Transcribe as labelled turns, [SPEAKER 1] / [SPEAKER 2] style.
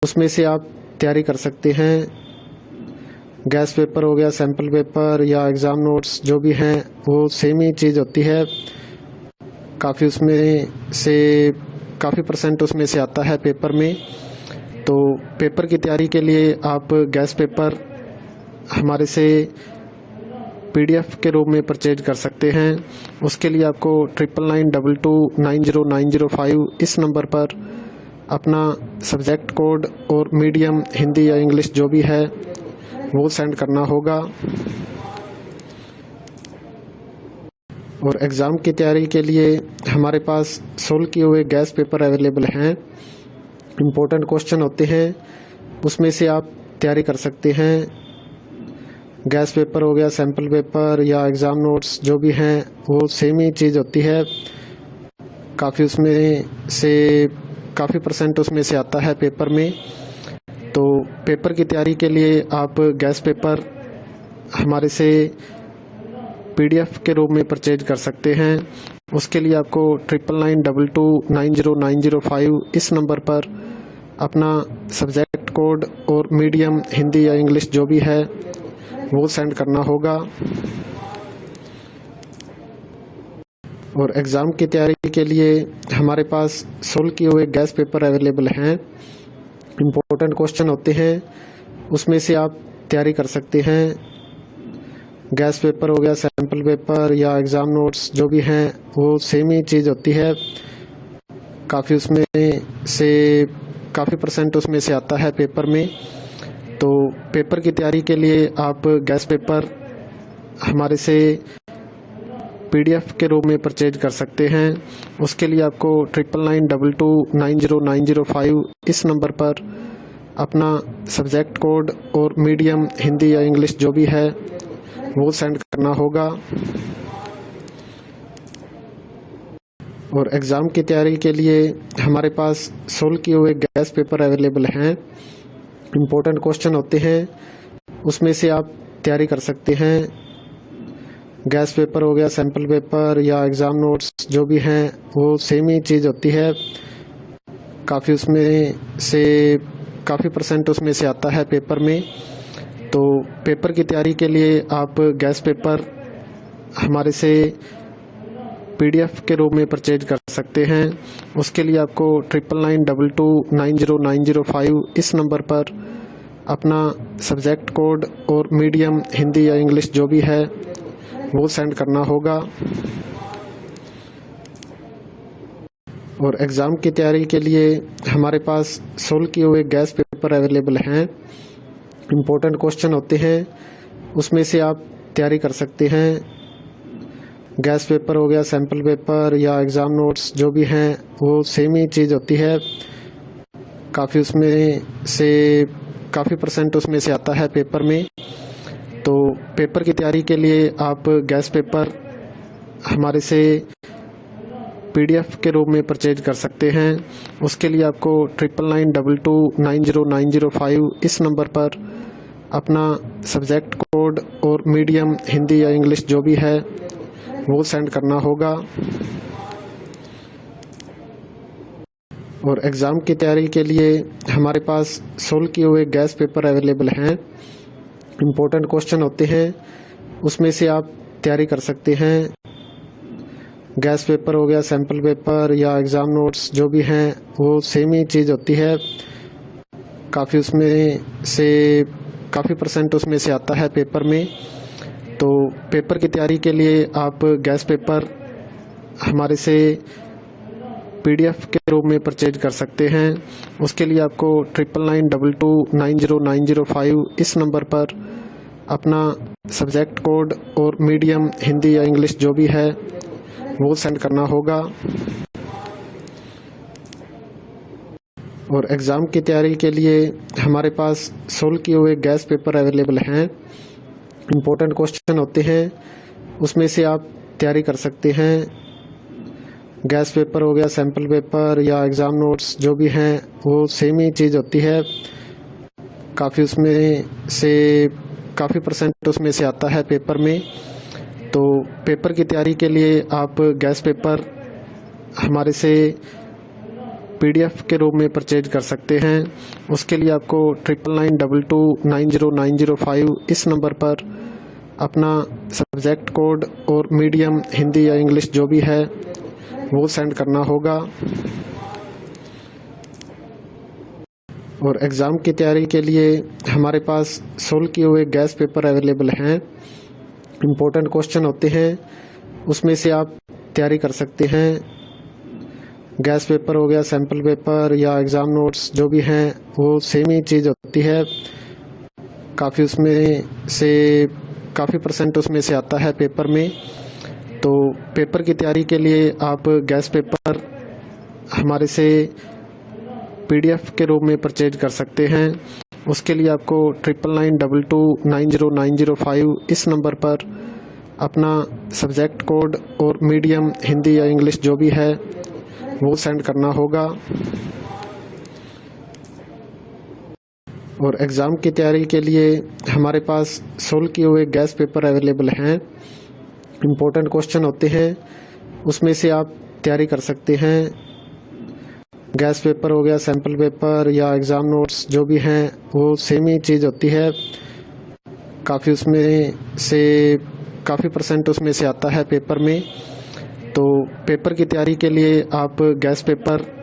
[SPEAKER 1] उसमें से आप तैयारी कर सकते हैं। गैस पेपर हो गया, सैम्पल पेपर या एग्ज़ाम नोट्स जो भी हैं वो सेम ही चीज़ होती है। काफ़ी उसमें से काफ़ी परसेंट उसमें से आता है पेपर में। तो पेपर की तैयारी के लिए आप गैस पेपर हमारे से PDF के रूप में परचेज कर सकते हैं। उसके लिए आपको 9992290905 इस नंबर पर अपना सब्जेक्ट कोड और मीडियम हिंदी या इंग्लिश जो भी है वो सेंड करना होगा। और एग्ज़ाम की तैयारी के लिए हमारे पास सोल्व किए हुए गैस पेपर अवेलेबल हैं। इम्पोर्टेंट क्वेश्चन होते हैं, उसमें से आप तैयारी कर सकते हैं। गैस पेपर हो गया, सैम्पल पेपर या एग्ज़ाम नोट्स जो भी हैं वो सेम ही चीज़ होती है। काफ़ी उसमें से काफ़ी परसेंट उसमें से आता है पेपर में। तो पेपर की तैयारी के लिए आप गैस पेपर हमारे से PDF के रूप में परचेज कर सकते हैं। उसके लिए आपको 9992290905 इस नंबर पर अपना सब्जेक्ट कोड और मीडियम हिंदी या इंग्लिश जो भी है वो सेंड करना होगा। और एग्ज़ाम की तैयारी के लिए हमारे पास सोल्व किए हुए गैस पेपर अवेलेबल हैं। इम्पोर्टेंट क्वेश्चन होते हैं, उसमें से आप तैयारी कर सकते हैं। गैस पेपर हो गया, सैम्पल पेपर या एग्ज़ाम नोट्स जो भी हैं वो सेम ही चीज़ होती है। काफ़ी उसमें से काफ़ी परसेंट उसमें से आता है पेपर में। तो पेपर की तैयारी के लिए आप गैस पेपर हमारे से PDF के रूप में परचेज कर सकते हैं। उसके लिए आपको 9992290905 इस नंबर पर अपना सब्जेक्ट कोड और मीडियम हिंदी या इंग्लिश जो भी है वो सेंड करना होगा। और एग्ज़ाम की तैयारी के लिए हमारे पास सोल्व किए हुए गैस पेपर अवेलेबल हैं। इम्पोर्टेंट क्वेश्चन होते हैं, उसमें से आप तैयारी कर सकते हैं। गैस पेपर हो गया, सैम्पल पेपर या एग्ज़ाम नोट्स जो भी हैं वो सेम ही चीज़ होती है। काफ़ी उसमें से काफ़ी परसेंट उसमें से आता है पेपर में। तो पेपर की तैयारी के लिए आप गैस पेपर हमारे से PDF के रूप में परचेज कर सकते हैं। उसके लिए आपको 9992290905 इस नंबर पर अपना सब्जेक्ट कोड और मीडियम हिंदी या इंग्लिश जो भी है वो सेंड करना होगा। और एग्ज़ाम की तैयारी के लिए हमारे पास सोल्व किए हुए गैस पेपर अवेलेबल हैं। इम्पोर्टेंट क्वेश्चन होते हैं, उसमें से आप तैयारी कर सकते हैं। गैस पेपर हो गया, सैम्पल पेपर या एग्ज़ाम नोट्स जो भी हैं वो सेम ही चीज़ होती है। काफ़ी उसमें से काफ़ी परसेंट उसमें से आता है पेपर में। तो पेपर की तैयारी के लिए आप गैस पेपर हमारे से PDF के रूप में परचेज कर सकते हैं। उसके लिए आपको 9992290905 इस नंबर पर अपना सब्जेक्ट कोड और मीडियम हिंदी या इंग्लिश जो भी है वो सेंड करना होगा। और एग्ज़ाम की तैयारी के लिए हमारे पास सोल्व किए हुए गैस पेपर अवेलेबल हैं। इम्पोर्टेंट क्वेश्चन होते हैं, उसमें से आप तैयारी कर सकते हैं। गैस पेपर हो गया, सैम्पल पेपर या एग्ज़ाम नोट्स जो भी हैं वो सेम ही चीज़ होती है। काफ़ी उसमें से काफ़ी परसेंट उसमें से आता है पेपर में। तो पेपर की तैयारी के लिए आप गैस पेपर हमारे से PDF के रूप में परचेज कर सकते हैं। उसके लिए आपको 9992290905 इस नंबर पर अपना सब्जेक्ट कोड और मीडियम हिंदी या इंग्लिश जो भी है वो सेंड करना होगा। और एग्ज़ाम की तैयारी के लिए हमारे पास सोल्व किए हुए गैस पेपर अवेलेबल हैं। इम्पोर्टेंट क्वेश्चन होते हैं, उसमें से आप तैयारी कर सकते हैं। गैस पेपर हो गया, सैम्पल पेपर या एग्ज़ाम नोट्स जो भी हैं वो सेम ही चीज़ होती है। काफ़ी उसमें से काफ़ी परसेंट उसमें से आता है पेपर में। तो पेपर की तैयारी के लिए आप गैस पेपर हमारे से PDF के रूप में परचेज कर सकते हैं। उसके लिए आपको 9992290905 इस नंबर पर अपना सब्जेक्ट कोड और मीडियम हिंदी या इंग्लिश जो भी है वो सेंड करना होगा। और एग्ज़ाम की तैयारी के लिए हमारे पास सोल्व किए हुए गैस पेपर अवेलेबल हैं। इम्पोर्टेंट क्वेश्चन होते हैं, उसमें से आप तैयारी कर सकते हैं। गैस पेपर हो गया, सैम्पल पेपर या एग्ज़ाम नोट्स जो भी हैं वो सेम ही चीज़ होती है। काफ़ी परसेंट उसमें से आता है पेपर में। तो पेपर की तैयारी के लिए आप गैस पेपर हमारे से PDF के रूप में परचेज कर सकते हैं। उसके लिए आपको 9992290905 इस नंबर पर अपना सब्जेक्ट कोड और मीडियम हिंदी या इंग्लिश जो भी है वो सेंड करना होगा। और एग्ज़ाम की तैयारी के लिए हमारे पास सोल्व किए हुए गैस पेपर अवेलेबल हैं। इम्पोर्टेंट क्वेश्चन होते हैं, उसमें से आप तैयारी कर सकते हैं। गैस पेपर हो गया, सैम्पल पेपर या एग्ज़ाम नोट्स जो भी हैं वो सेम ही चीज़ होती है। काफ़ी परसेंट उसमें से आता है पेपर में। तो पेपर की तैयारी के लिए आप गैस पेपर